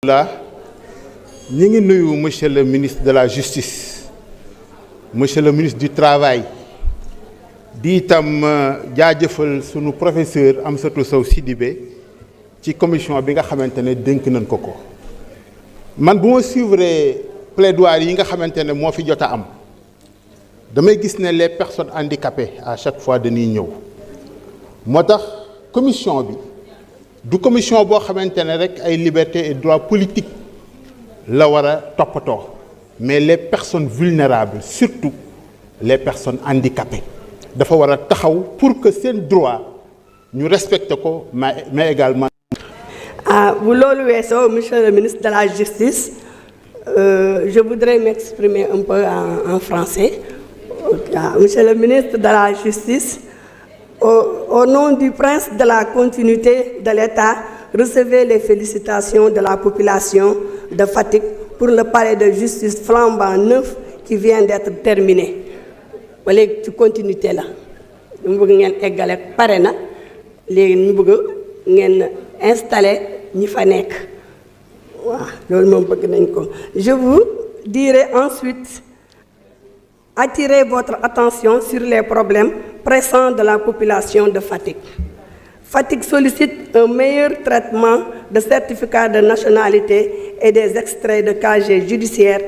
Là, ñu ngi nuyu monsieur le ministre de la justice monsieur le ministre du travail di itam jaajëfal sunu professeur Amsatou Sow Sidibé ci commission bi nga xamante ne dénk nañ ko ko man bu ma suivre plaidoirie yi nga xamante ne moo fi jot a am damay gis ne les personnes handicapées à chaque fois dañuy ñëw moo tax commission bi du commission boo xamante ne rek ay liberté et droits politiques la war a toppatoo mais les personnes vulnérables surtout les personnes handicapées dafa war a taxaw pour que seen droit ñu respecte ko mais également. bu loolu weesoo monsieur le ministre de la justice je voudrais m'exprimer un peu en français. Monsieur le ministre de la justice, au nom du prince de la continuité de l'État, recevez les félicitations de la population de Fatick pour le palais de justice flambant neuf qui vient d'être terminé. ba léegi ci continuité la ñu bëgg ngeen eggale pare na léegi ñu bëgg ngeen installé ñi fa nekk waaw loolu moom bëgg nañ ko. Je vous dirai ensuite attirer votre attention sur les problèmes pressants de la population de Fatick. Fatick sollicite un meilleur traitement de certificats de nationalité et des extraits de casier judiciaire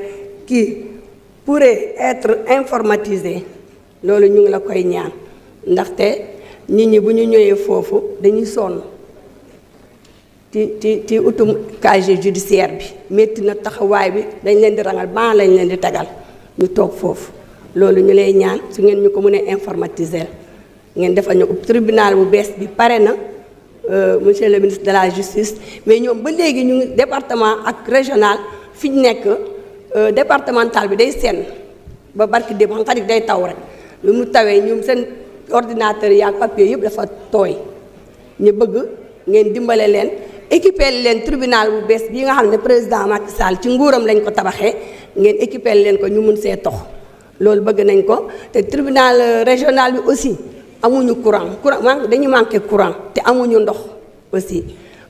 qui pourraient être informatisés. Loolu ñu ngi la koy ñaan ndaxte nit ñi bu ñu ñëwee foofu dañuy sonn ci utum casier judiciaire bi métti na taxawaay bi dañ leen di rangal ban lañ leen di tegal ñu toog foofu. loolu ñu lay ñaan su ngeen ñu ko mënee informatiser ngeen defal ñu tribunal bu bees bi pare na monsieur le ministre de la justice mais ñoom ba léegi ñu ngi département ak régional fi ñu nekk départemental bi day senn ba barki démb xam Fatick day taw rek lu mu tawee ñoom seen ordinateur yi ak papier yëpp dafa tooy ñu bëgg ngeen dimbale leen équiper leen tribunal bu bees bi nga xam ne président Macky Sall ci nguuram lañ ko tabaxee ngeen équiper leen ko ñu mun see tox loolu bëgg nañ ko te tribunal régional bi aussi amuñu courant dañu manqué courant te amuñu ndox aussi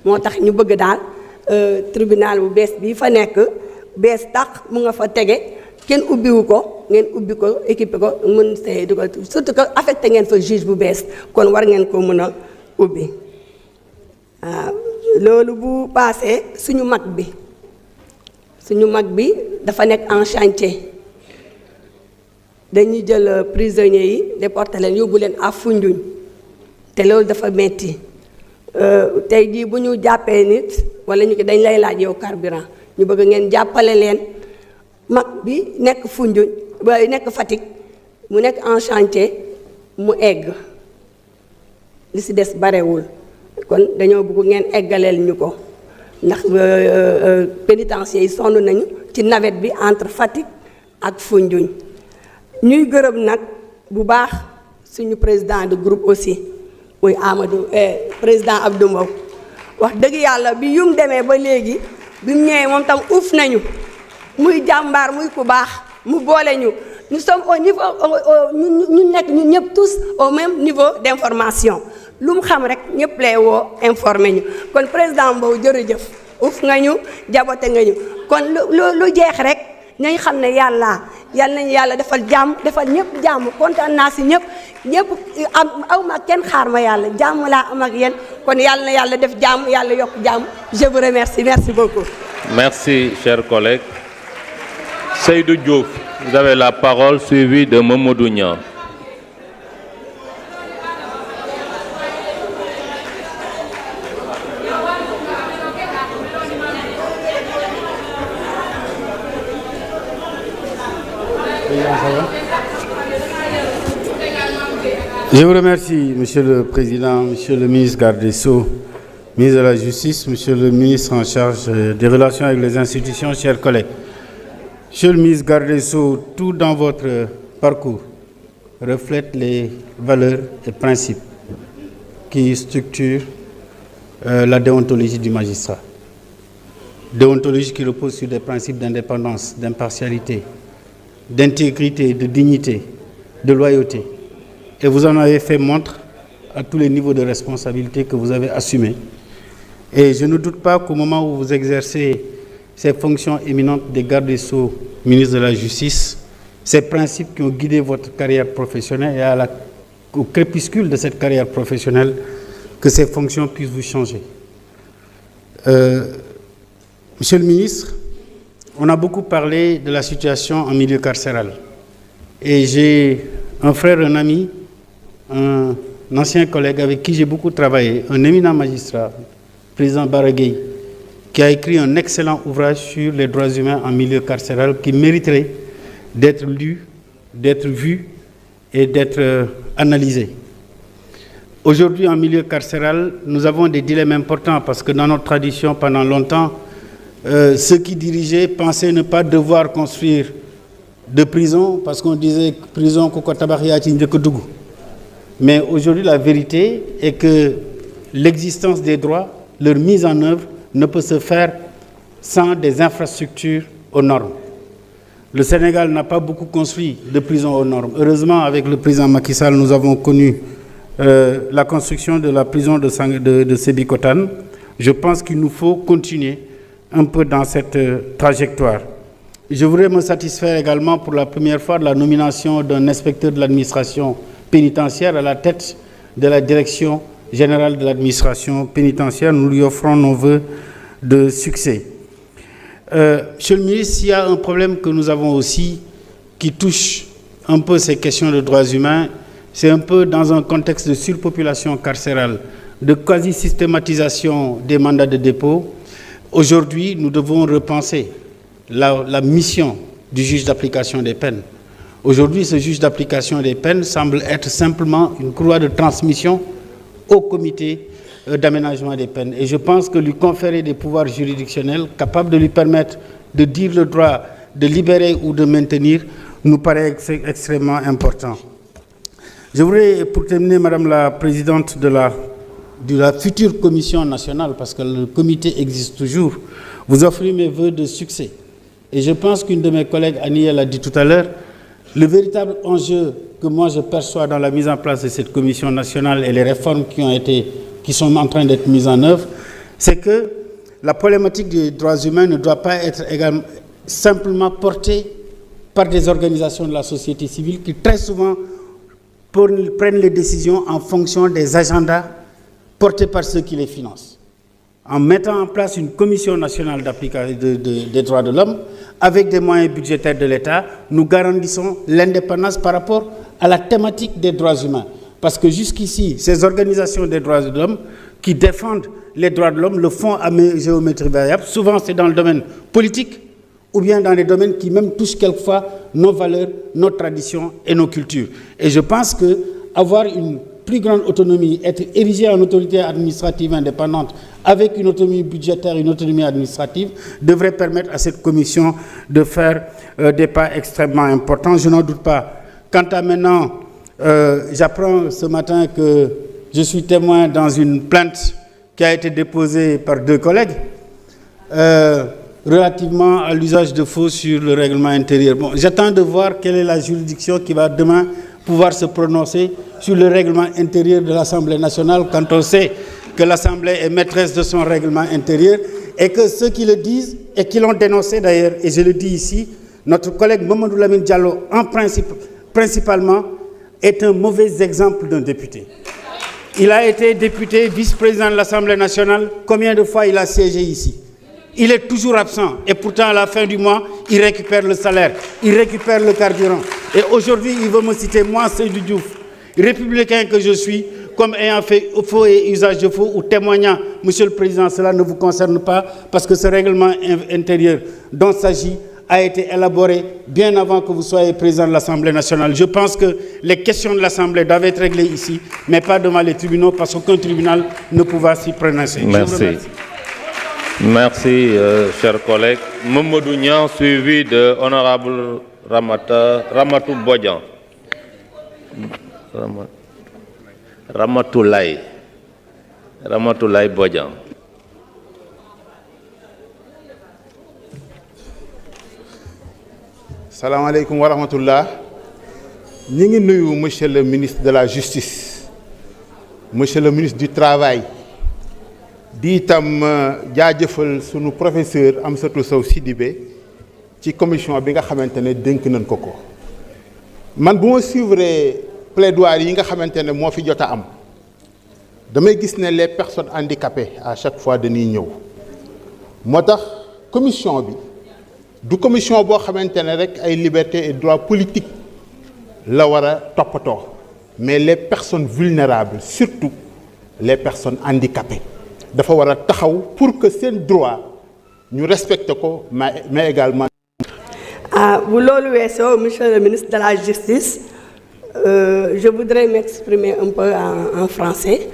moo tax ñu bëgg daal tribunal bu bees bii fa nekk bees tax mu nga fa tege kenn ubbiwu ko ngeen ubbi ko équipé ko mën see di ko surtout que affecté ngeen fa juge bu bees kon war ngeen ko mën a ubbi waaw loolu bu paasee suñu mag bi dafa nekk en chantier. dañuy jël prisonniers yi déporté leen yóbbu leen à Foundiougne te loolu dafa metti tey jii bu ñu jàppee nit wala ñu ko dañ lay laaj yow carburant ñu bëgg ngeen jàppale leen mag bi nekk Foundiougne ba nekk Fatick mu nekk en chantier mu egg li ci des barewul kon dañoo bëgg ngeen eggaleel ñu ko ndax pénitencier yi sonn nañu ci navette bi entre Fatick ak Foundiougne. ñuy gërëm nag bu baax suñu président de groupe aussi muy Amadou président Abdou Mbow wax dëgg yàlla bi yum demee ba léegi bi mu ñëwee moom tam uuf nañu muy jàmbaar muy ku baax mu boole ñu nous sommes au niveau ñu nekk ñun ñëpp tous au même niveau d'information lu mu xam rek ñëpp lay woo informé ñu kon président Mbow jërëjëf uuf nga ñu jabote nga ñu kon lu jeex rek nañ xam ne yàlla nañu yàlla defal jàmm defal ñëpp jàmm kontaan naa si ñëpp am aw ma kenn xaar ma yàlla jàmm laa am ak yéen kon yàlla na yàlla def jàmm yàlla yokk jàmm je vous remercie merci beaucoup. Merci chers collègues. Seydou Diouf, vous avez la parole suivi de Mamadou Niang. Je vous remercie, Monsieur le Président, Monsieur le ministre garde des Sceaux, ministre de la Justice, Monsieur le ministre en charge des relations avec les institutions, chers collègues. Monsieur le ministre garde des Sceaux, tout dans votre parcours reflète les valeurs et principes qui structurent la déontologie du magistrat. Déontologie qui repose sur des principes d'indépendance, d'impartialité, d'intégrité, de dignité, de loyauté. Et vous en avez fait montre à tous les niveaux de responsabilité que vous avez assumés. Et je ne doute pas qu'au moment où vous exercez ces fonctions éminentes des gardes des Sceaux, ministre de la Justice, ces principes qui ont guidé votre carrière professionnelle et au crépuscule de cette carrière professionnelle, que ces fonctions puissent vous changer. Monsieur le ministre, on a beaucoup parlé de la situation en milieu carcéral. Et j'ai un frère, un ami, un ancien collègue avec qui j'ai beaucoup travaillé, un éminent magistrat, président Baragay, qui a écrit un excellent ouvrage sur les droits humains en milieu carcéral qui mériterait d'être lu, d'être vu et d'être analysé. Aujourd'hui, en milieu carcéral, nous avons des dilemmes importants parce que dans notre tradition, pendant longtemps, ceux qui dirigeaient pensaient ne pas devoir construire de prison parce qu'on disait prison koko tabaria ci njëkk dugg. Mais aujourd'hui, la vérité est que l'existence des droits, leur mise en œuvre, ne peut se faire sans des infrastructures aux normes. Le Sénégal n'a pas beaucoup construit de prisons aux normes. Heureusement, avec le président Macky Sall, nous avons connu la construction de la prison de Sébikotane. Je pense qu'il nous faut continuer un peu dans cette trajectoire. Je voudrais me satisfaire également pour la première fois de la nomination d'un inspecteur de l'administration pénitentiaire à la tête de la direction générale de l'administration pénitentiaire. Nous lui offrons nos vœux de succès. Monsieur le ministre, s'il y a un problème que nous avons aussi qui touche un peu ces questions de droits humains, c'est un peu dans un contexte de surpopulation carcérale, de quasi-systématisation des mandats de dépôt. Aujourd'hui, nous devons repenser la mission du juge d'application des peines. Aujourd'hui, ce juge d'application des peines semble être simplement une courroie de transmission au comité d'aménagement des peines. Et je pense que lui conférer des pouvoirs juridictionnels capables de lui permettre de dire le droit de libérer ou de maintenir nous paraît extrêmement important. Je voudrais, pour terminer, Madame la Présidente de la future Commission nationale, parce que le comité existe toujours, vous offrir mes vœux de succès. Et je pense qu'une de mes collègues, Annie, l'a dit tout à l'heure, le véritable enjeu que moi je perçois dans la mise en place de cette Commission nationale et les réformes qui sont en train d'être mises en œuvre, c'est que la problématique des droits humains ne doit pas être également simplement portée par des organisations de la société civile qui très souvent prennent les décisions en fonction des agendas portés par ceux qui les financent. En mettant en place une commission nationale d'application des droits de l'homme, avec des moyens budgétaires de l'État, nous garantissons l'indépendance par rapport à la thématique des droits humains. Parce que jusqu'ici, ces organisations des droits de l'homme qui défendent les droits de l'homme le font à géométrie variable. Souvent, c'est dans le domaine politique ou bien dans des domaines qui même touchent quelquefois nos valeurs, nos traditions et nos cultures. Et je pense qu'avoir une plus grande autonomie, être érigé en autorité administrative indépendante avec une autonomie budgétaire, une autonomie administrative, devrait permettre à cette commission de faire des pas extrêmement importants. Je n'en doute pas. Quant à maintenant, j'apprends ce matin que je suis témoin dans une plainte qui a été déposée par 2 collègues relativement à l'usage de faux sur le règlement intérieur. Bon, j'attends de voir quelle est la juridiction qui va demain pouvoir se prononcer sur le règlement intérieur de l'Assemblée nationale quand on sait que l'Assemblée est maîtresse de son règlement intérieur et que ceux qui le disent et qui l'ont dénoncé d'ailleurs, et je le dis ici, notre collègue Mamadou Lamine Diallo, principalement, est un mauvais exemple d'un député. Il a été député, vice-président de l'Assemblée nationale. Combien de fois il a siégé ici? Il est toujours absent et pourtant à la fin du mois, il récupère le salaire, il récupère le carburant. Et aujourd'hui, il veut me citer, moi, Seydou Diouf, républicain que je suis, comme ayant fait faux et usage de faux ou témoignant, Monsieur le Président, cela ne vous concerne pas parce que ce règlement intérieur dont il s'agit a été élaboré bien avant que vous soyez président de l'Assemblée nationale. Je pense que les questions de l'Assemblée doivent être réglées ici, mais pas devant les tribunaux parce qu'aucun tribunal ne pourra s'y prononcer. Merci. Merci, chers collègues. Mamadou Niang, suivi de Honorable Ramatou Bodjan. Ramatoulaye Bodjan. Salam alaikum wa rahmatullah. Nous sommes monsieur le ministre de la Justice, monsieur le ministre du Travail, di itam jaajëfal sunu professeur Amsatou Sow Sidibé ci commission bi nga xamante ne dénk nañ ko ko man bu ma suivre plaidoirie yi nga xamante ne moo fi jot a am damay gis ne les personnes handicapées à chaque fois dañuy ñëw moo tax commission bi du commission boo xamante ne rek ay liberté et droits politiques la war a toppatoo mais les personnes vulnérables surtout les personnes handicapées dafa war a taxaw pour que seen droit ñu respecte ko mais également. bu loolu weesoo monsieur le ministre de la justice je voudrais m'exprimer un peu en français.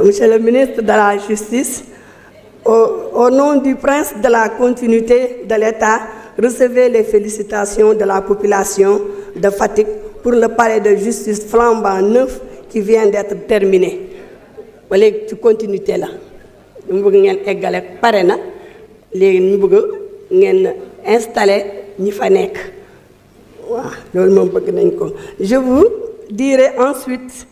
Monsieur le ministre de la justice, au nom du prince de la continuité de l'État, recevez les félicitations de la population de Fatick pour le palais de justice flambant neuf qui vient d'être terminé. ba léegi ci continuité la ñu bëgg ngeen eggale pare na léegi ñu bëgg ngeen installé ñi fa nekk waaw loolu moom bëgg nañ ko. Je vous dirai ensuite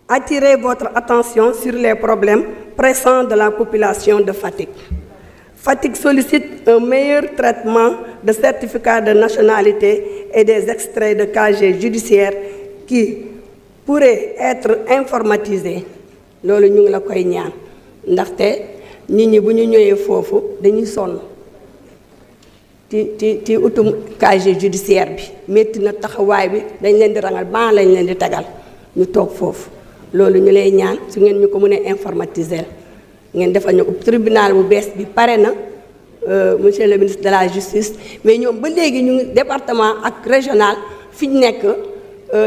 attirer votre attention sur les problèmes pressants de la population de Fatick. Fatick sollicite un meilleur traitement de certificats de nationalité et des extraits de casier judiciaire qui pourraient être informatisés. loolu ñu ngi la koy ñaan ndaxte nit ñi bu ñu ñëwee foofu dañuy sonn ci utum casier judiciaire bi métti na taxawaay bi dañ leen di rangal ban lañ leen di tegal ñu toog foofu loolu ñu lay ñaan su ngeen ñu ko mënee informatiser ngeen defal ñu tribunal bu bees bi pare na monsieur le ministre de la justice mais ñoom ba léegi ñu ngi département ak régional fi ñu nekk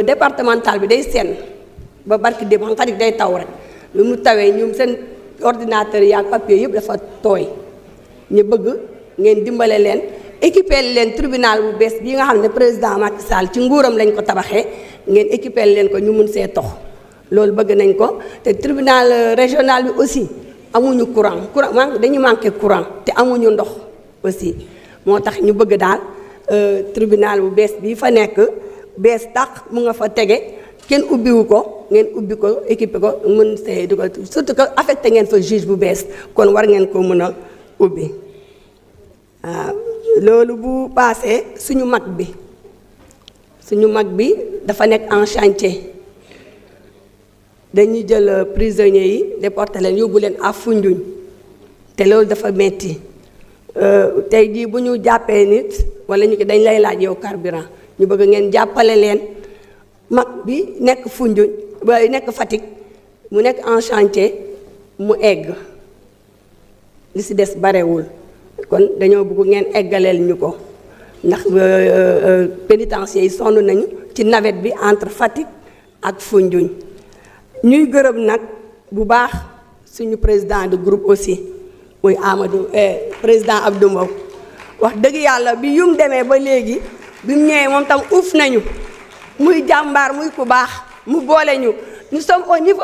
départemental bi day senn ba barki démb xam Fatick day taw rek lu mu tawee ñoom seen ordinateur yi ak papier yëpp dafa tooy ñu bëgg ngeen dimbale leen équiper leen tribunal bu bees bii nga xam ne président Macky Sall ci nguuram lañ ko tabaxee ngeen équiper leen ko ñu mun see tox loolu bëgg nañ ko te tribunal régional bi aussi amuñu courant dañu manqué courant te amuñu ndox aussi moo tax ñu bëgg daal tribunal bu bees bii fa nekk bees tax mu nga fa tege kenn ubbiwu ko ngeen ubbi ko équipé ko mën see di ko surtout que affecté ngeen fa juge bu bees kon war ngeen ko mën a ubbi waaw loolu bu paasee suñu mag bi dafa nekk en chantier dañuy jël prisonniers yi déporté leen yóbbu leen à Foundiougne te loolu dafa metti tey jii bu ñu jàppee nit wala ñu ko dañ lay laaj yow carburant ñu bëgg ngeen jàppale leen mag bi nekk Foundiougne ba nekk Fatick mu nekk en chantier mu egg li ci des barewul kon dañoo bëgg ngeen eggaleel ñu ko ndax pénitencier yi sonn nañu ci navette bi entre Fatick ak Foundiougne ñuy gërëm nag bu baax suñu président de groupe aussi muy Amadou président Abdou Mbow wax dëgg yàlla bi yum demee ba léegi bi mu ñëwee moom tam uuf nañu muy jàmbaar muy ku baax mu boole ñu nous sommes au niveau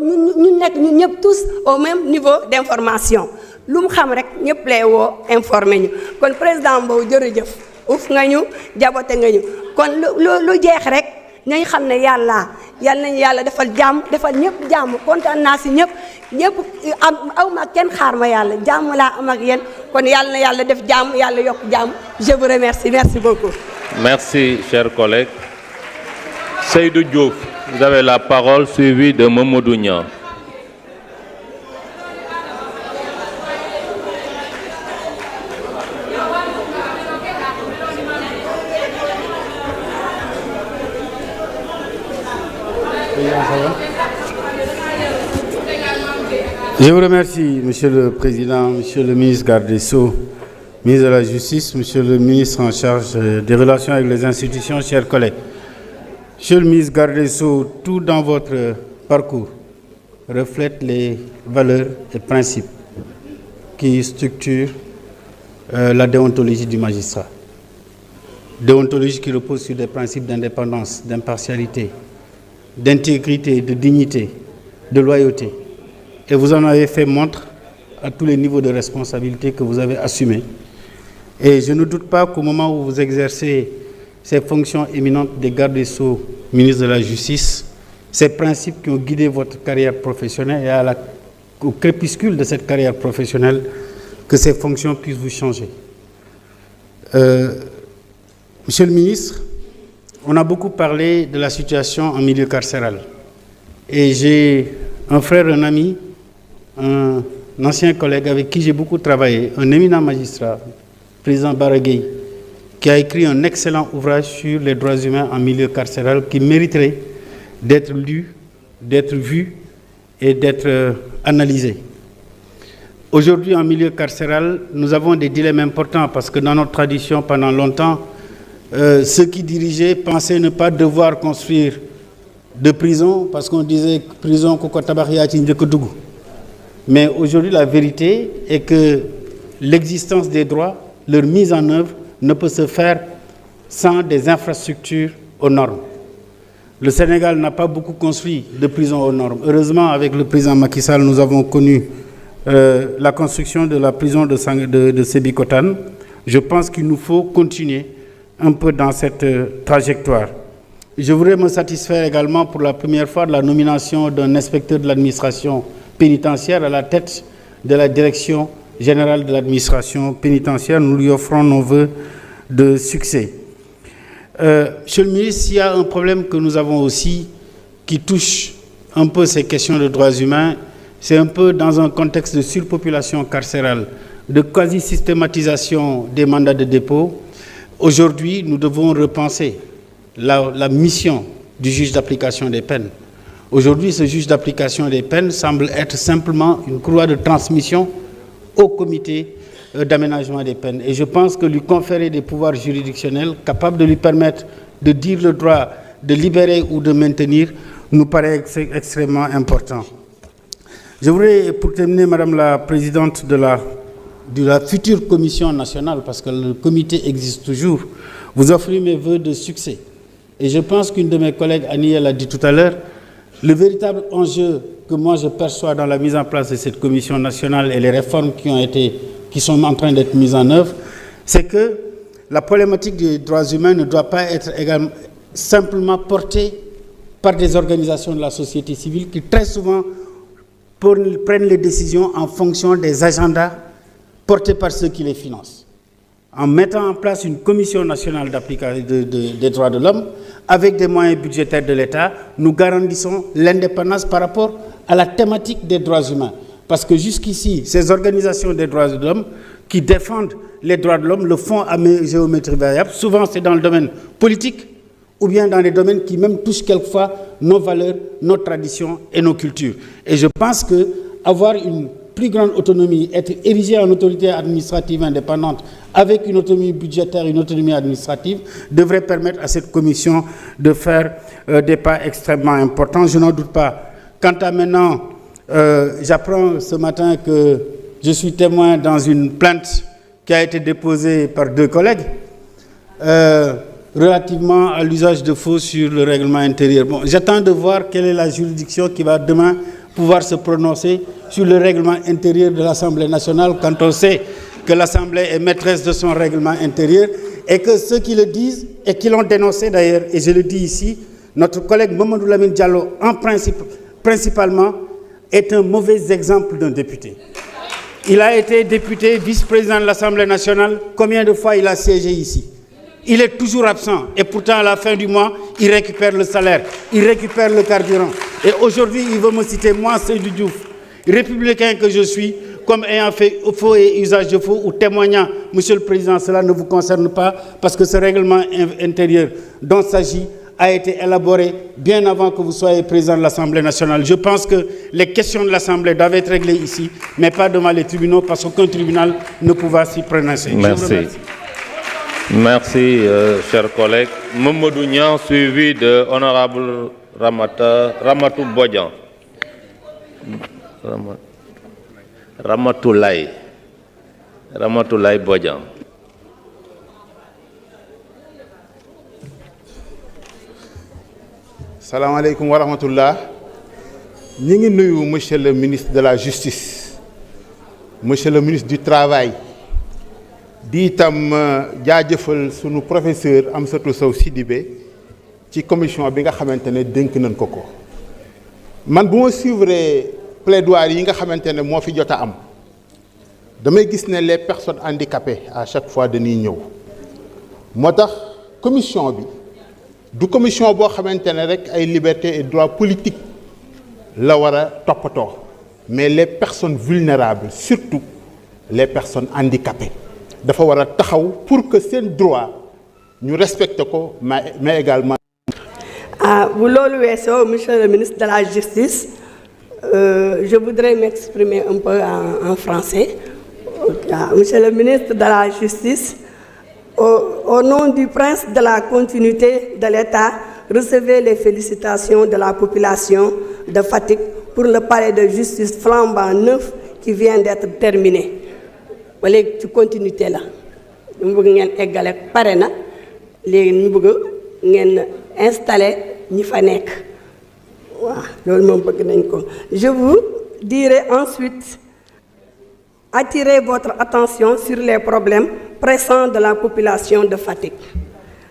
ñu nekk ñun ñëpp tous au même niveau d'information lu mu xam rek ñëpp lay woo informé ñu kon président Mbow jërëjëf uuf nga ñu jabote nga ñu kon lu jeex rek nañ xam ne yal nañu yàlla defal jàmm defal ñëpp jàmm kontaan naa si ñëpp am aw ma kenn xaar ma yàlla jàmm laa am ak yéen kon yàlla na yàlla def jàmm yàlla yokk jàmm je vous remercie merci beaucoup. Merci, chers collègues. Seydou Diouf, vous avez la parole, suivi de Mamadou Niang. Je vous remercie, Monsieur le Président, Monsieur le ministre garde des Sceaux, ministre de la Justice, Monsieur le ministre en charge des relations avec les institutions, chers collègues. Monsieur le ministre garde des Sceaux, tout dans votre parcours reflète les valeurs et principes qui structurent la déontologie du magistrat. Déontologie qui repose sur des principes d'indépendance, d'impartialité, d'intégrité, de dignité, de loyauté. Et vous en avez fait montre à tous les niveaux de responsabilité que vous avez assumés. Et je ne doute pas qu'au moment où vous exercez ces fonctions éminentes des gardes des Sceaux, ministre de la Justice, ces principes qui ont guidé votre carrière professionnelle et au crépuscule de cette carrière professionnelle, que ces fonctions puissent vous changer. Monsieur le ministre, on a beaucoup parlé de la situation en milieu carcéral. Et j'ai un frère, un ami, un ancien collègue avec qui j'ai beaucoup travaillé, un éminent magistrat, président Baragay, qui a écrit un excellent ouvrage sur les droits humains en milieu carcéral qui mériterait d'être lu, d'être vu et d'être analysé. Aujourd'hui, en milieu carcéral, nous avons des dilemmes importants parce que dans notre tradition, pendant longtemps, ceux qui dirigeaient pensaient ne pas devoir construire de prison parce qu'on disait prison koko tabaxia ci njëkk a dugg. Mais aujourd'hui, la vérité est que l'existence des droits, leur mise en œuvre, ne peut se faire sans des infrastructures aux normes. Le Sénégal n'a pas beaucoup construit de prisons aux normes. Heureusement, avec le président Macky Sall, nous avons connu la construction de la prison de Sébikotane. Je pense qu'il nous faut continuer un peu dans cette trajectoire. Je voudrais me satisfaire également pour la première fois de la nomination d'un inspecteur de l'administration pénitentiaire à la tête de la direction générale de l'administration pénitentiaire. Nous lui offrons nos vœux de succès. Monsieur le ministre, il y a un problème que nous avons aussi qui touche un peu ces questions de droits humains. C'est un peu dans un contexte de surpopulation carcérale, de quasi-systématisation des mandats de dépôt. Aujourd'hui, nous devons repenser la mission du juge d'application des peines. Aujourd'hui, ce juge d'application des peines semble être simplement une courroie de transmission au comité d'aménagement des peines. Et je pense que lui conférer des pouvoirs juridictionnels capables de lui permettre de dire le droit de libérer ou de maintenir nous paraît extrêmement important. Je voudrais, pour terminer, Madame la Présidente de la future Commission nationale, parce que le comité existe toujours, vous offrir mes vœux de succès. Et je pense qu'une de mes collègues, Annie, l'a dit tout à l'heure, le véritable enjeu que moi je perçois dans la mise en place de cette Commission nationale et les réformes qui sont en train d'être mises en œuvre, c'est que la problématique des droits humains ne doit pas être également simplement portée par des organisations de la société civile qui très souvent prennent les décisions en fonction des agendas portés par ceux qui les financent. En mettant en place une commission nationale d'application des droits de l'homme, avec des moyens budgétaires de l'État, nous garantissons l'indépendance par rapport à la thématique des droits humains. Parce que jusqu'ici, ces organisations des droits de l'homme qui défendent les droits de l'homme le font à géométrie variable. Souvent, c'est dans le domaine politique ou bien dans les domaines qui même touchent quelquefois nos valeurs, nos traditions et nos cultures. Et je pense qu'avoir une plus grande autonomie, être érigé en autorité administrative indépendante avec une autonomie budgétaire, une autonomie administrative, devrait permettre à cette commission de faire des pas extrêmement importants. Je n'en doute pas. Quant à maintenant, j'apprends ce matin que je suis témoin dans une plainte qui a été déposée par 2 collègues relativement à l'usage de faux sur le règlement intérieur. Bon, j'attends de voir quelle est la juridiction qui va demain pouvoir se prononcer sur le règlement intérieur de l'Assemblée nationale quand on sait que l'Assemblée est maîtresse de son règlement intérieur et que ceux qui le disent et qui l'ont dénoncé d'ailleurs, et je le dis ici, notre collègue Mamadou Lamine Diallo, principalement, est un mauvais exemple d'un député. Il a été député, vice-président de l'Assemblée nationale. Combien de fois il a siégé ici? Il est toujours absent et pourtant à la fin du mois, il récupère le salaire, il récupère le carburant. Et aujourd'hui, il veut me citer, moi, Seydou Diouf, républicain que je suis, comme ayant fait faux et usage de faux ou témoignant, Monsieur le Président, cela ne vous concerne pas parce que ce règlement intérieur dont il s'agit a été élaboré bien avant que vous soyez président de l'Assemblée nationale. Je pense que les questions de l'Assemblée doivent être réglées ici, mais pas devant les tribunaux parce qu'aucun tribunal ne pourra s'y prononcer. Merci. Merci, chers collègues. Mamadou Niang, suivi de Honorable Ramatou Bodjan. Ramatoulaye Bodjan. Salam alaikum wa rahmatullah. Nous sommes monsieur le ministre de la Justice, monsieur le ministre du Travail, di itam jaajëfal sunu professeur Amsatou Sow Sidibé ci commission bi nga xamante ne dénk nañ ko ko man bu ma suivre plaidoirie yi nga xamante ne moo fi jot a am damay gis ne les personnes handicapées à chaque fois dañuy ñëw moo tax commission bi du commission boo xamante ne rek ay liberté et droits politiques la war a toppatoo mais les personnes vulnérables surtout les personnes handicapées dafa war a taxaw pour que seen droit ñu respecte ko mais également. bu loolu weesoo monsieur le ministre de la justice je voudrais m'exprimer un peu en français. Monsieur le ministre de la justice, au nom du prince de la continuité de l'État, recevez les félicitations de la population de Fatick pour le palais de justice flambant neuf qui vient d'être terminé. ba léegi ci continuité la ñu bëgg ngeen eggale pare na léegi ñu bëgg ngeen installé ñi fa nekk waaw loolu moom bëgg nañ ko. Je vous dirai ensuite attirer votre attention sur les problèmes pressants de la population de Fatick.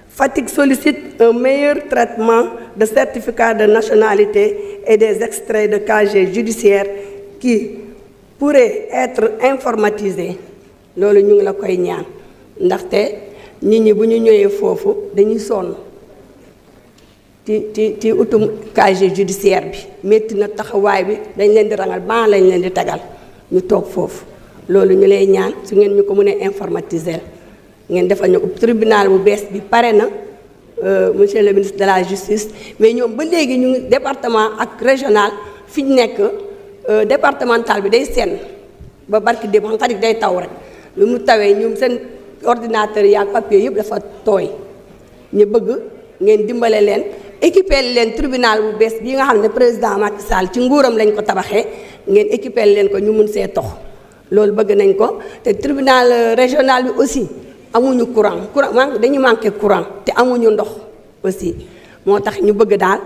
Fatick sollicite un meilleur traitement de certificats de nationalité et des extraits de casier judiciaire qui pourraient être informatisés. loolu ñu ngi la koy ñaan ndaxte nit ñi bu ñu ñëwee foofu dañuy sonn ci utum casier judiciaire bi métti na taxawaay bi dañ leen di rangal ban lañ leen di tegal ñu toog foofu loolu ñu lay ñaan su ngeen ñu ko mënee informatiser ngeen defal ñu tribunal bu bees bi pare na monsieur le ministre de la justice mais ñoom ba léegi ñu ngi département ak régional fi ñu nekk départemental bi day senn ba barki démb xam Fatick day taw rek lu mu tawee ñoom seen ordinateur yi ak papier yëpp dafa tooy ñu bëgg ngeen dimbale leen équiper leen tribunal bu bees bi nga xam ne président Macky Sall ci nguuram lañ ko tabaxee ngeen équiper leen ko ñu mun see tox loolu bëgg nañ ko te tribunal régional bi aussi amuñu courant dañu manqué courant te amuñu ndox aussi moo tax ñu bëgg daal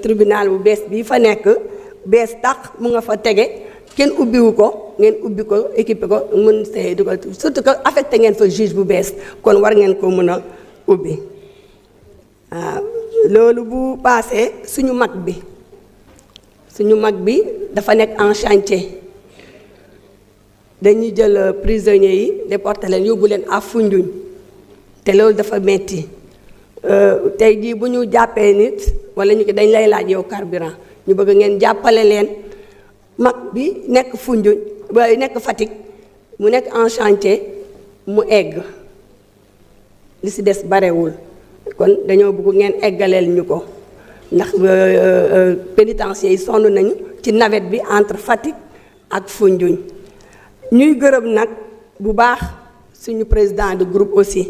tribunal bu bees bi fa nekk bees tax mu nga fa tege kenn ubbiwu ko ngeen ubbi ko équipé ko mën see dugal surtout que affecté ngeen fa juge bu bees kon war ngeen ko mën a ubbi waaw loolu bu paasee suñu mag bi dafa nekk en chantier dañuy jël prisonniers yi déporté leen yóbbu leen à Foundiougne te loolu dafa metti tey jii bu ñu jàppee nit wala ñu ko dañ lay laaj yow carburant ñu bëgg ngeen jàppale leen mag bi nekk Foundiougne ba nekk Fatick mu nekk en chantier mu egg li ci des barewul kon dañoo bëgg ngeen eggaleel ñu ko ndax pénitencier yi sonn nañu ci navette bi entre Fatick ak Foundiougne ñuy gërëm nag bu baax suñu président de groupe aussi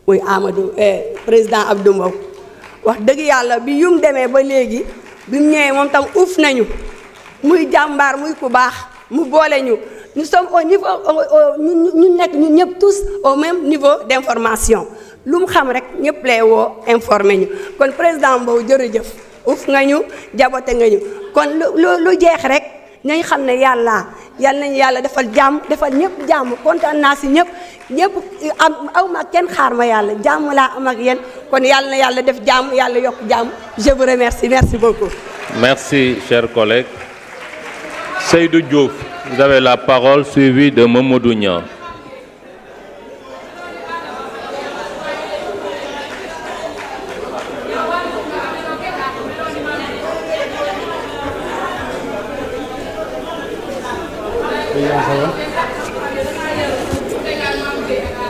muy Amadou président Abdou Mbow wax dëgg yàlla bi yum demee ba léegi bi mu ñëwee moom tam uuf nañu muy jàmbaar muy ku baax mu boole ñu nous sommes au niveau ñu nekk ñun ñëpp tous au même niveau d'information lu mu xam rek ñëpp lay woo informé ñu kon président Mbow jërëjëf uuf nga ñu jabote nga ñu kon lu jeex rek nañ xam ne yal nañu yàlla defal jàmm defal ñëpp jàmm kontaan naa si ñëpp am aw ma kenn xaar ma yàlla jàmm laa am ak yéen kon yàlla na yàlla def jàmm yàlla yokk jàmm je vous remercie merci beaucoup. Merci, chers collègues. Seydou Diouf, vous avez la parole, suivi de Mamadou Niang.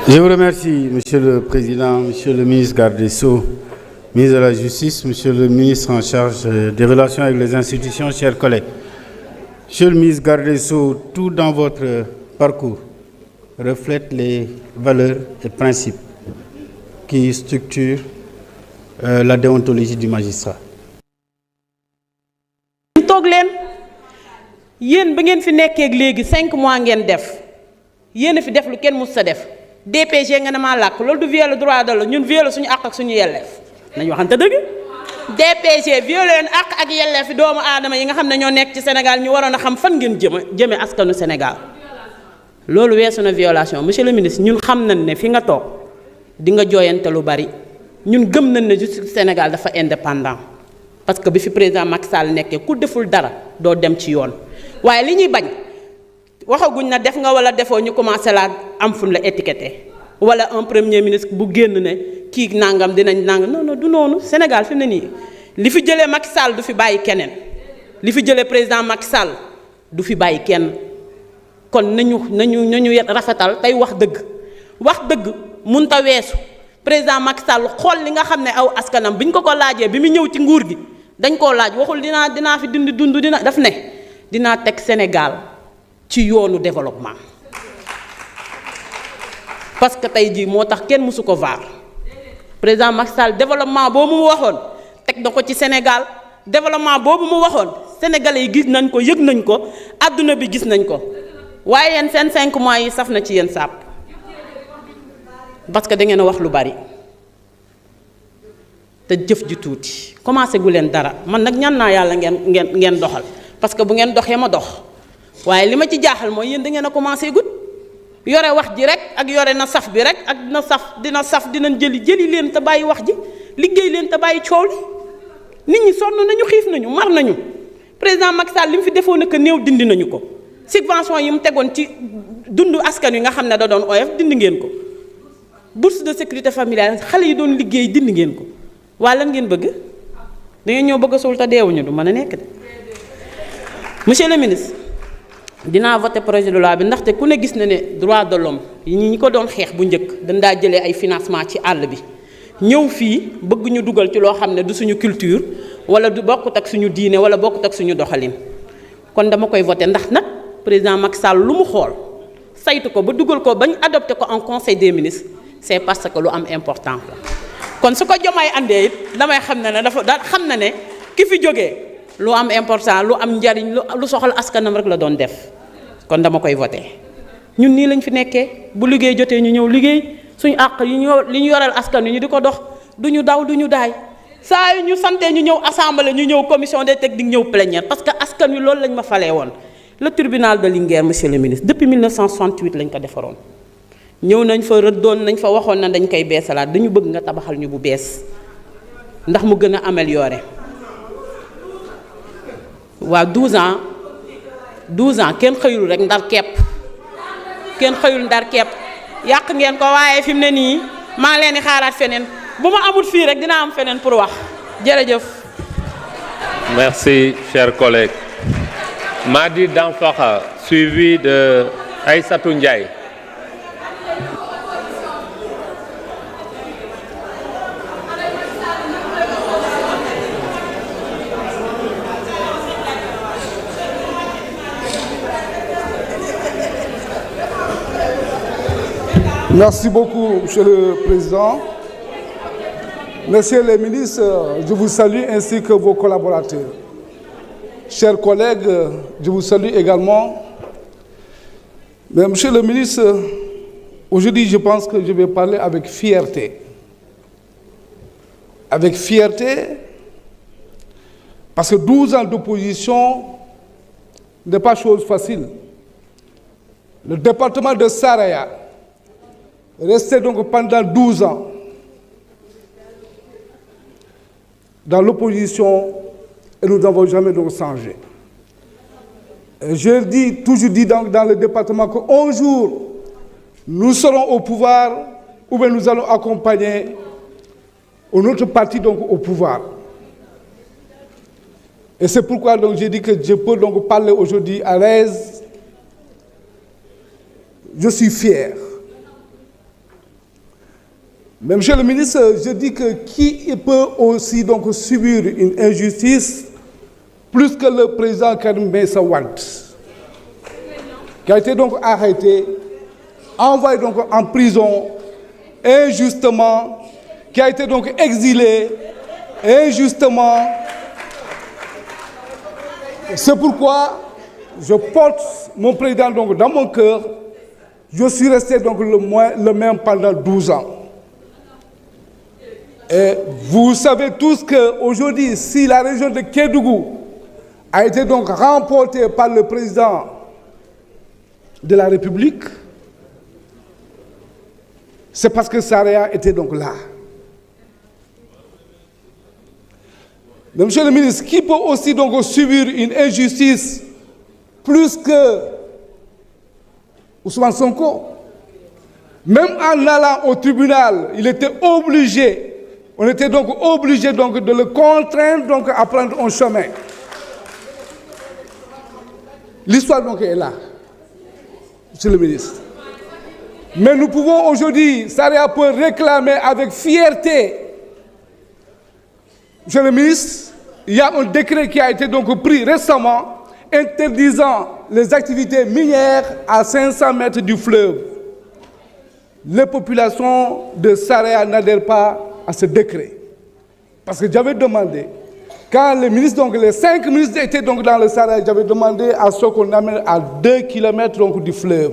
Je vous remercie, Monsieur le Président, Monsieur le ministre garde des Sceaux, ministre de la Justice, Monsieur le ministre en charge des relations avec les institutions, chers collègues. Monsieur le ministre garde des Sceaux, tout dans votre parcours reflète les valeurs et principes qui structurent la déontologie du magistrat. toog leen yéen ba ngeen fi nekkee léegi 5 mois ngeen def yéen a fi def lu kenn mus sa def DPG nga ne maa làkk loolu du viole droit de l'homme ñun viole suñu àq ak suñu yelleef nañu waxante dëgg DPG viole leen àq ak yelleef doomu aadama yi nga xam ne ñoo nekk ci Sénégal ñu waroon a xam fan ngeen jëme askanu Sénégal loolu weesu na violation monsieur le ministre ñun xam nañ ne fi nga toog di nga jooyante lu bari ñun gëm nañ ne justice Sénégal dafa indépendant parce que bi fi président Macky Sall nekkee ku deful dara doo dem ci yoon waaye li ñuy bañ waxaguñ na def nga wala defoo ñu commencé laa am fu la étiqueté wala un premier ministre bu génn ne kii nangam dinañ nangam non non du noonu Sénégal fi mu ne nii li fi jëlee Macky Sall du fi bàyyi keneen li fi jëlee président Macky Sall du fi bàyyi kenn kon nañu rafetal tey wax dëgg mënut a weesu président Macky Sall xool li nga xam ne aw askanam bi ñu ko laajee bi mu ñëw ci nguur gi dañ koo laaj waxul dinaa fi dund daf ne dinaa teg Sénégal ci yoonu développement parce que tey jii moo tax kenn mësu ko vaar président Macky Sall développement boobu mu waxoon teg na ko ci Sénégal développement boobu mu waxoon sénégalais yi gis nañ ko yëg nañ ko adduna bi gis nañ ko waaye yéen seen 5 mois yi saf na ci yéen sàpp parce que da ngeen a wax lu bari te jëf ji tuuti commencé gu leen dara man nag ñaan naa yàlla ngeen doxal parce que bu ngeen doxee ma dox waaye li ma ci jaaxal mooy yéen da ngeen a commencé gut yore wax ji rek ak yore na saf bi rek ak dina saf dinañ jëli leen te bàyyi wax ji liggéey leen te bàyyi coow li nit ñi sonn nañu xiif nañu mar nañu président Macky Sall li mu fi defoon nag néew dindi nañu ko subvention yi mu tegoon ci dundu askan wi nga xam ne da doon oyof dindi ngeen ko bourse de sécurité familiale xale yi doon liggéey dindi ngeen ko waa lan ngeen bëgg da ngeen ñoo bëgg a suul te deewuñu du mën a nekk de monsieur le ministre dinaa voté projet de loi bi ndaxte ku ne gis na ne droit de l'homme yi ñi ko doon xeex bu njëkk dañ daa jëlee ay financement ci àll bi ñëw fii bëgg ñu dugal ci loo xam ne du suñu culture wala du bokkut ak suñu diine wala bokkut ak suñu doxalin kon dama koy voté ndax nag président Macky Sall lu mu xool saytu ko ba dugal ko bañ adopté ko en conseil des ministres c'est parce que lu am important la kon su ko Diomaye andee it damay xam ne dafa xam na ne ki fi jógee lu am important lu am njariñ lu soxal askanam rek la doon def kon dama koy voté ñun nii lañ fi nekkee bu liggéey jotee ñu ñëw liggéey suñu àq li ñu yoreel askan wi ñu di ko dox du ñu daw du ñu daay saa yu ñu santee ñu ñëw assemblée ñu ñëw commission des techniques ñëw plénière parce que askan wi loolu lañ ma falee woon le tribunal de Linguère monsieur le ministre depuis 1968 lañ ko defaroon ñëw nañ fa rëddoon nañ fa waxoon na dañ koy beesalaat dañu bëgg nga tabaxal ñu bu bees ndax mu gën a amélioré waaw 12 ans kenn xëyul rek ndar kepp yàq ngeen ko waaye fi mu ne nii maa ngi leen di xaaraat feneen bu ma amul fii rek dinaa am feneen pour wax jërëjëf. Merci chers collègues. Madi Danfakha suivi de Aïssatou Ndiaye. Merci beaucoup, Monsieur le Président. Messieurs les ministres, je vous salue ainsi que vos collaborateurs. Chers collègues, je vous salue également. Mais Monsieur le ministre, aujourd'hui, je pense que je vais parler avec fierté. Avec fierté, parce que 12 ans d'opposition n'est pas chose facile. Le département de Saraya resté donc pendant 12 ans dans l'opposition et nous n'avons jamais donc changé. Je toujours dit dans le département qu'un jour nous serons au pouvoir ou bien nous allons accompagner un autre parti donc au pouvoir. Et c'est pourquoi donc j'ai dit que je peux donc parler aujourd'hui à l'aise. Je suis fier. Mais Monsieur le ministre, je dis que qui peut aussi donc subir une injustice plus que le président Karim Meïssa Wade, qui a été donc arrêté, envoyé donc en prison injustement, qui a été donc exilé injustement. C'est pourquoi je porte mon président donc dans mon cœur. Je suis resté donc le même pendant 12 ans. Et vous savez tous qu'aujourd'hui, si la région de Kédougou a été donc remportée par le président de la République, c'est parce que Saraya était donc là. Mais Monsieur le ministre, qui peut aussi donc subir une injustice plus que Ousmane Sonko. Même en allant au tribunal, on était donc obligé donc de le contraindre donc à prendre un chemin. L'histoire donc est là, monsieur le ministre. Mais nous pouvons aujourd'hui, Saraya peut réclamer avec fierté. Monsieur le ministre, il y a un décret qui a été donc pris récemment interdisant les activités minières à 500 mètres du fleuve. Les populations de Saraya n'adhèrent pas à ce décret. Parce que j'avais demandé, quand les 5 ministres étaient donc dans le Saraya, j'avais demandé à ce qu'on amène à 2 km donc du fleuve.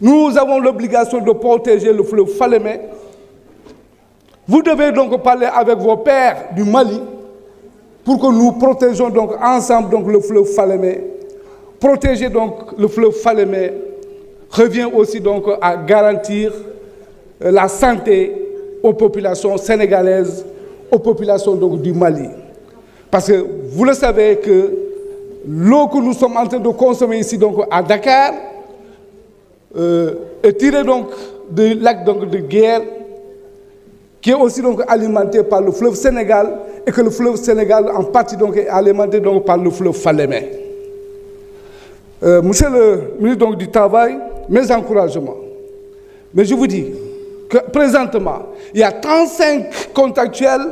Nous avons l'obligation de protéger le fleuve Falémé. Vous devez donc parler avec vos pairs du Mali pour que nous protégions donc ensemble donc le fleuve Falémé. Protéger donc le fleuve Falémé revient aussi donc à garantir la santé aux populations sénégalaises, aux populations donc du Mali. Parce que vous le savez que l'eau que nous sommes en train de consommer ici donc à Dakar est tirée donc du lac donc de Guerre, qui est aussi donc alimenté par le fleuve Sénégal, et que le fleuve Sénégal en partie donc est alimenté donc par le fleuve Falémé. Monsieur le ministre donc du Travail, mes encouragements. Mais je vous dis que présentement, il y a 35 contractuels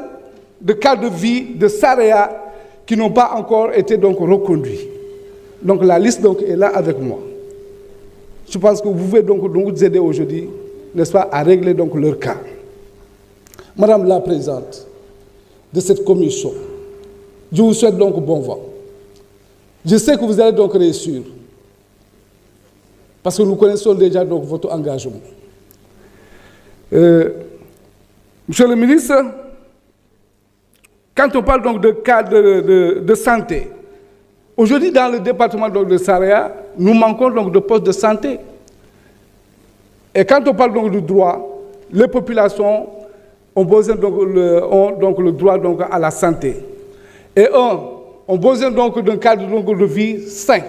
de cadre de vie de Saraya qui n'ont pas encore été donc reconduits. Donc la liste donc est là avec moi. Je pense que vous pouvez donc nous aider aujourd'hui, n'est-ce pas, à régler donc leur cas. Madame la présidente de cette commission, je vous souhaite donc bon vent. Je sais que vous allez donc réussir, parce que nous connaissons déjà donc votre engagement. Monsieur le ministre, quand on parle donc de cas de santé, aujourd'hui dans le département donc de Saraya, nous manquons donc de postes de santé. Et quand on parle donc du droit, les populations ont besoin donc le droit donc à la santé. Et ont besoin donc d'un cadre donc de vie sain.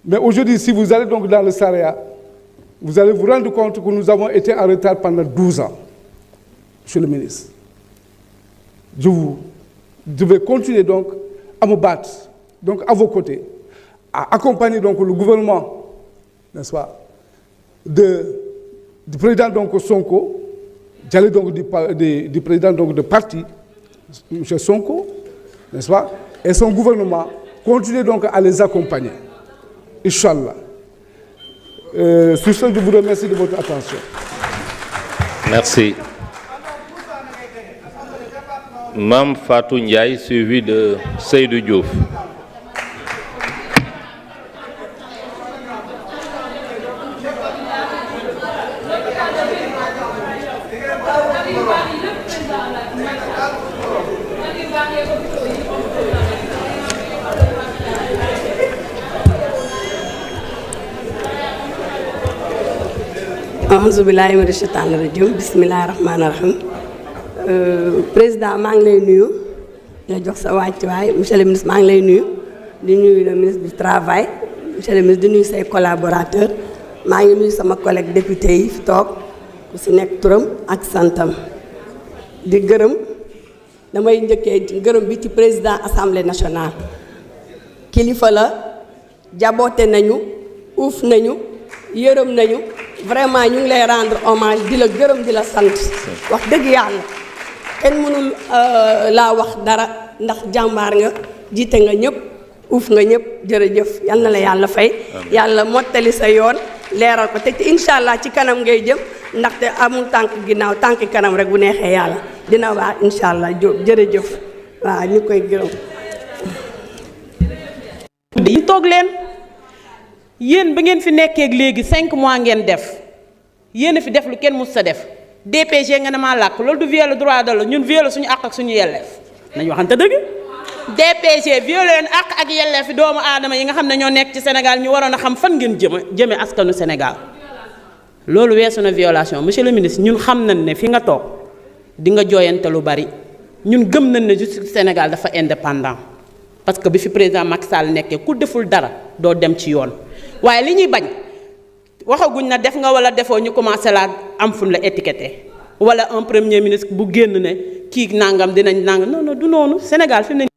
Mais aujourd'hui, si vous allez donc dans le Saraya, vous allez vous rendre compte que nous avons été en retard pendant 12 ans, monsieur le ministre. Je vais continuer donc à me battre, donc à vos côtés, à accompagner donc le gouvernement, n'est-ce pas, du président donc Sonko, j'allais donc du président donc de parti, M. Sonko, n'est-ce pas, et son gouvernement, continuer donc à les accompagner. Inch'Allah. Sur ce, je vous remercie de votre attention. Merci. Mme Fatou Ndiaye, suivi de Seydou Diouf. Auzu billaahi mina shaytaani rajiim bismillaahi rahmaani rahiim. Président maa ngi lay nuyu di jox sa wàccuwaay monsieur le ministre maa ngi lay nuyu di nuyu le ministre du travail monsieur le ministre di nuyu say collaborateurs maa ngi nuyu sama collègue député yi fi toog ku si nekk turam ak santam di gërëm damay njëkkee gërëm bi ci président assemblée nationale kilifa la jaboote nañu uuf nañu yërëm nañu vraiment ñu ngi lay rendre hommage di la gërëm di la sant wax dëgg yàlla kenn mënul laa wax dara ndax jàmbaar nga jiite nga ñëpp uuf nga ñëpp jërëjëf yal na la yàlla fay yàlla mottali sa yoon leeral ko te incha allah ci kanam ngay jëm ndaxte amul tànk ginnaaw tànk kanam rek bu neexee yàlla dina waa incha allah jërëjëf waaw ñu koy gërëm. yi toog leen yéen ba ngeen fi nekkee léegi 5 mois ngeen def yéen a fi def lu kenn mus sa def DPG nga ne maa làkk loolu du viole droit de l'homme ñun viole suñu àq ak suñu yelleef nañu waxante dëgg. DPG viole leen àq ak yelleef fi doomu aadama yi nga xam ne ñoo nekk ci Sénégal ñu waroon a xam fan ngeen jëme askanu Sénégal loolu weesu na violation monsieur le ministre ñun xam nañ ne fi nga toog di nga jooyante lu bari ñun gëm nañ ne justice Sénégal dafa indépendant parce que bi fi président Macky Sall nekkee ku deful dara doo dem ci yoon waaye li ñuy bañ waxaguñ na def nga wala defoo ñu commencé laa am fu la étiqueté wala un premier ministre bu génn ne kii nangam dinañ nangam non non du noonu Sénégal fi mu ne